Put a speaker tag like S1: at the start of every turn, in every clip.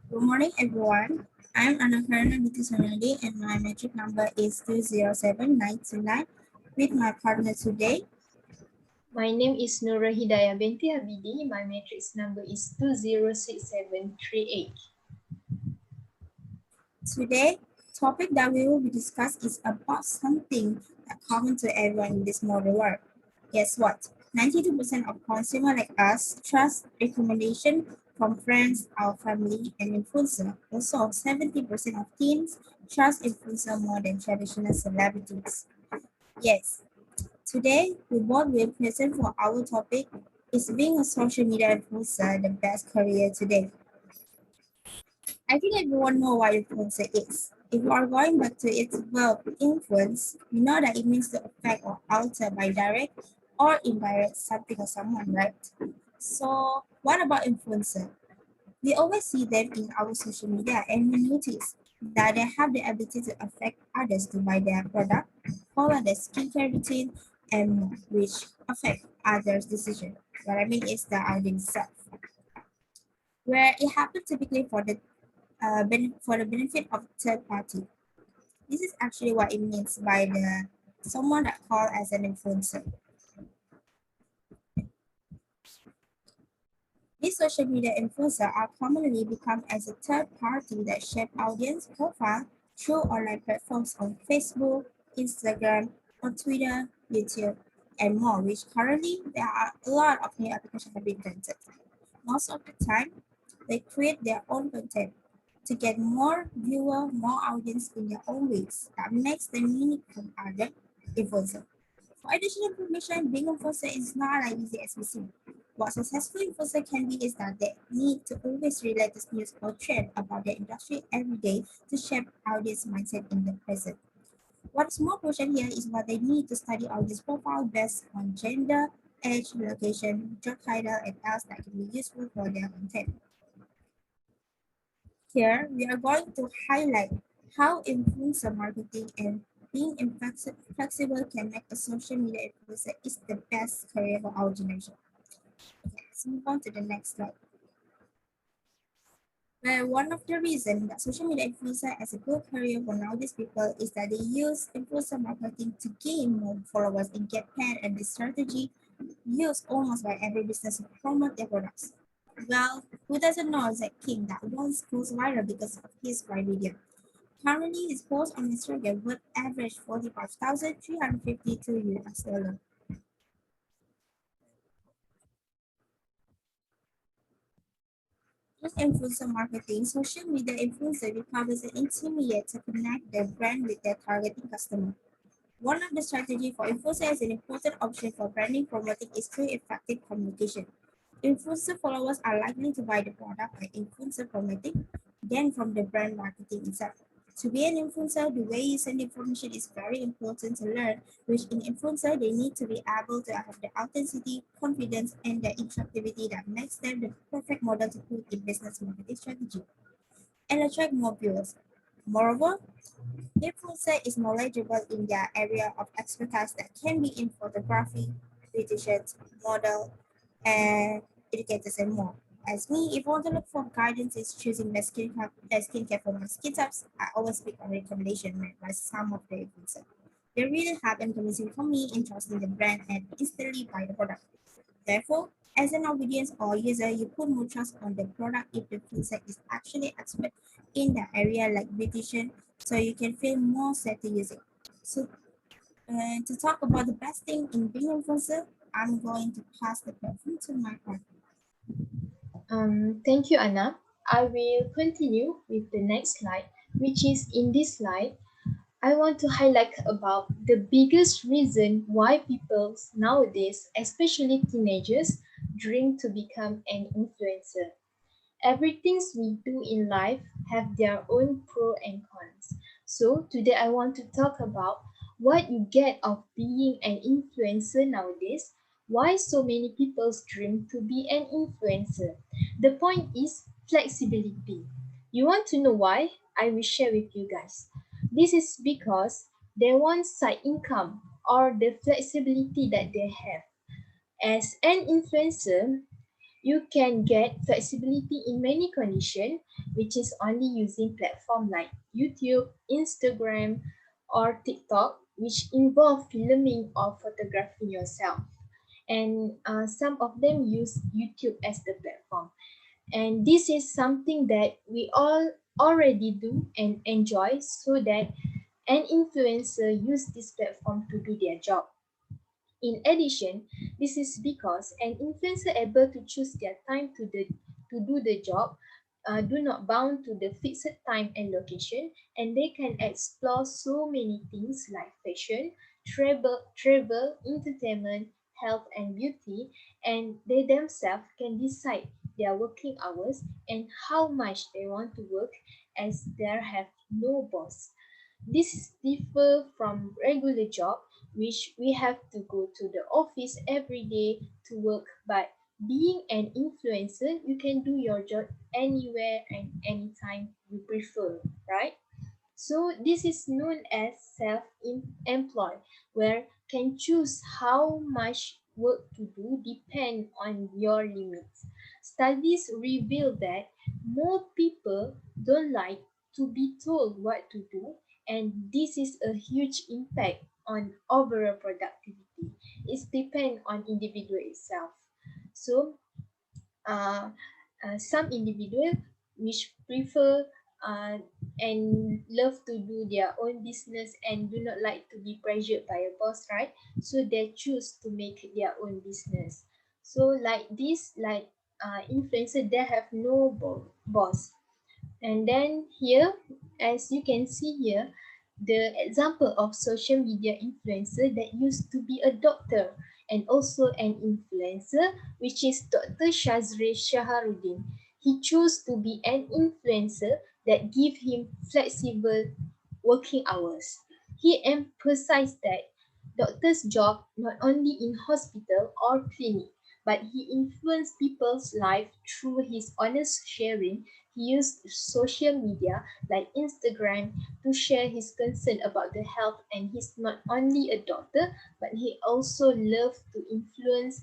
S1: Good morning, everyone. I'm Anakarna Nitisonadi, and my metric number is 207929. With my partner today,
S2: My name is Nura Hidayah binti Habidi. My matrix number is 206738.
S1: today topic that we will be discussing is about something that common to everyone in this modern world. Guess what? 92% of consumers like us trust recommendation from friends, our family, and influencer. Also, 70% of teens trust influencer more than traditional celebrities. Yes, today, we both will present for our topic is being a social media influencer the best career today? I think everyone know what influencer is. If you are going back to its verb influence, you know that it means to affect or alter by direct or indirect something or someone, right? So what about influencer? We always see them in our social media and we notice that they have the ability to affect others to buy their product, follow their skincare routine, and more, which affect others' decision. What I mean is the audience itself, where it happens typically for the for the benefit of third party. This is actually what it means by the someone that called as an influencer. These social media influencers are commonly become as a third party that shape audience profile through online platforms on Facebook, Instagram, on Twitter, YouTube, and more, which currently there are a lot of new applications have been invented. Most of the time, they create their own content to get more viewer, more audience in their own ways. That makes them unique from other influencers. For additional information, being influencer is not as easy as we see. What successful influencer can be is that they need to always relate the news or trend about their industry every day to shape audience mindset in the present. What is more crucial here is what they need to study audience profile based on gender, age, location, job title, and else that can be useful for their content. Here, we are going to highlight how influencer marketing and being flexible can make a social media influencer is the best career for our generation. Okay, let's move on to the next slide. Well, one of the reasons that social media influencer as a good career for nowadays people is that they use influencer marketing to gain more followers and get paid, and this strategy used almost by every business to promote their products. Well, who doesn't know Zack King that once goes viral because of his viral video? Currently, his post on Instagram would average 45,352 US dollars. With influencer marketing, social media influencer becomes an intermediate to connect their brand with their targeting customer. One of the strategies for influencer as an important option for branding promoting is through effective communication. Influencer followers are likely to buy the product by influencer promoting than from the brand marketing itself. To be an influencer, the way you send information is very important to learn, which in influencer, they need to be able to have the authenticity, confidence, and the interactivity that makes them the perfect model to put in business marketing strategy and attract more viewers. Moreover, influencer is knowledgeable in their area of expertise that can be in photography, beauticians, model, and educators and more. As me, if I want to look for guidance is choosing the skincare for my skin types, I always pick a recommendation made by some of the influencers. They really have been convincing for me in trusting the brand and instantly buy the product. Therefore, as an audience or user, you put more trust on the product if the influencer is actually expert in the area like beautician, so you can feel more safe to use it. So, to talk about the best thing in being influencer, I'm going to pass the platform to my partner.
S2: Thank you, Anna. I will continue with the next slide, which is in this slide. I want to highlight about the biggest reason why people nowadays, especially teenagers, dream to become an influencer. Everything we do in life have their own pro and cons. So today I want to talk about what you get of being an influencer nowadays, why so many people dream to be an influencer. The point is flexibility. You want to know why? I will share with you guys. This is because they want side income or the flexibility that they have. As an influencer, You can get flexibility in many conditions, which is only using platforms like YouTube, Instagram, or TikTok, which involve filming or photographing yourself. And some of them use YouTube as the platform. And this is something that we all already do and enjoy, so that an influencer use this platform to do their job. In addition, this is because an influencer able to choose their time to do the job, do not bound to the fixed time and location, and they can explore so many things like fashion, travel, entertainment, health, and beauty, and they themselves can decide their working hours and how much they want to work, as they have no boss. This differ from regular job, which we have to go to the office every day to work. But being an influencer, you can do your job anywhere and anytime you prefer, right? So this is known as self-employed, where can choose how much work to do depend on your limits. Studies reveal that more people don't like to be told what to do, and this is a huge impact on overall productivity. It depends on individual itself. So uh, some individual which prefer uh, and love to do their own business and do not like to be pressured by a boss, right? So they choose to make their own business. So like this, like influencer, they have no boss. And then here, as you can see here, the example of social media influencer that used to be a doctor and also an influencer, which is Dr. Shazri Shaharuddin. He chose to be an influencer that give him flexible working hours. He emphasized that doctor's job not only in hospital or clinic, but he influenced people's life through his honest sharing. He used social media like Instagram to share his concern about the health, and he's not only a doctor, but he also loved to influence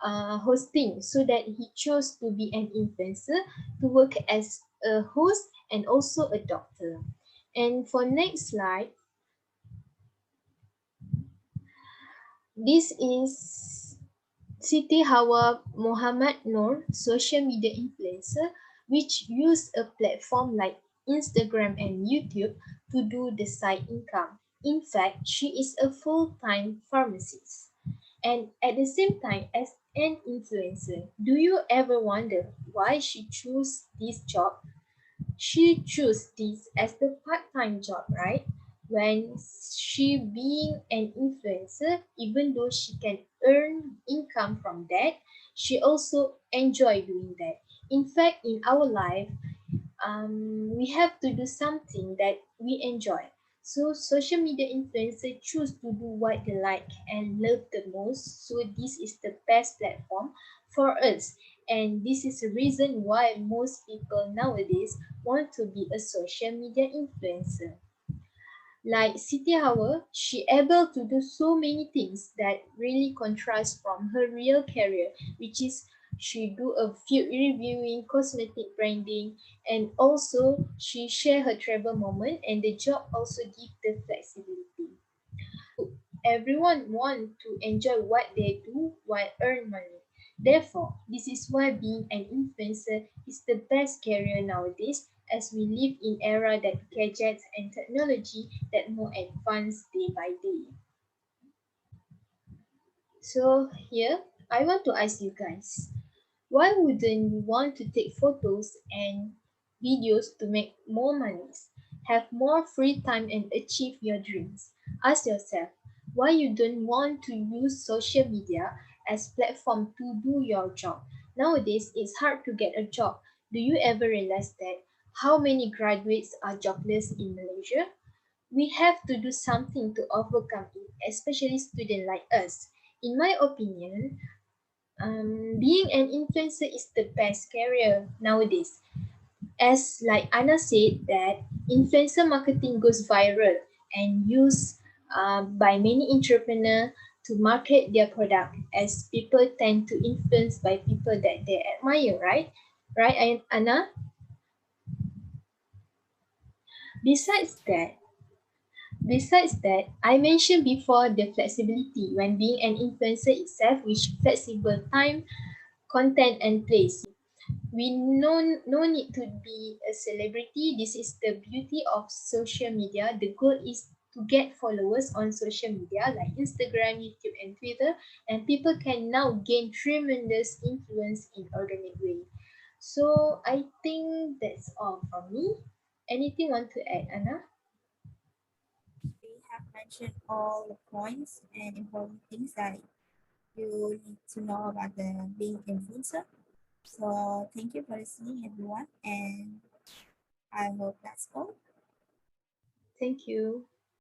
S2: hosting, so that he chose to be an influencer to work as a host and also a doctor. And for next slide, this is Siti Hawa Muhammad Noor, social media influencer, which use a platform like Instagram and YouTube to do the side income. In fact, she is a full-time pharmacist. And at the same time, as an influencer, do you ever wonder why she chose this job? She chose this as the part-time job, right? When she being an influencer, even though she can earn income from that, she also enjoy doing that. In fact, in our life, we have to do something that we enjoy. So social media influencers choose to do what they like and love the most. So this is the best platform for us. And this is the reason why most people nowadays want to be a social media influencer. Like Siti Hawa, she able to do so many things that really contrast from her real career, which is she do a food reviewing, cosmetic branding, and also she share her travel moment, and the job also give the flexibility. Everyone want to enjoy what they do while earn money. Therefore, this is why being an influencer is the best career nowadays, as we live in era that gadgets and technology that more advanced day by day. So here, I want to ask you guys, why wouldn't you want to take photos and videos to make more money, have more free time and achieve your dreams? Ask yourself why you don't want to use social media as platform to do your job. Nowadays, it's hard to get a job. Do you ever realize that how many graduates are jobless in Malaysia? We have to do something to overcome it, especially students like us. In my opinion, being an influencer is the best career nowadays. As like Anna said, that influencer marketing goes viral and used by many entrepreneurs to market their product, as people tend to influence by people that they admire, right? Right, Anna? Besides that, Besides that, I mentioned before the flexibility when being an influencer itself, which flexible time, content, and place. We no need to be a celebrity. This is the beauty of social media. The goal is to get followers on social media like Instagram, YouTube, and Twitter, and people can now gain tremendous influence in organic way. So I think that's all from me. Anything want to add, Anna?
S1: We have mentioned all the points and important things that you need to know about the being influencer. So thank you for listening, everyone, and I hope that's all.
S2: Thank you.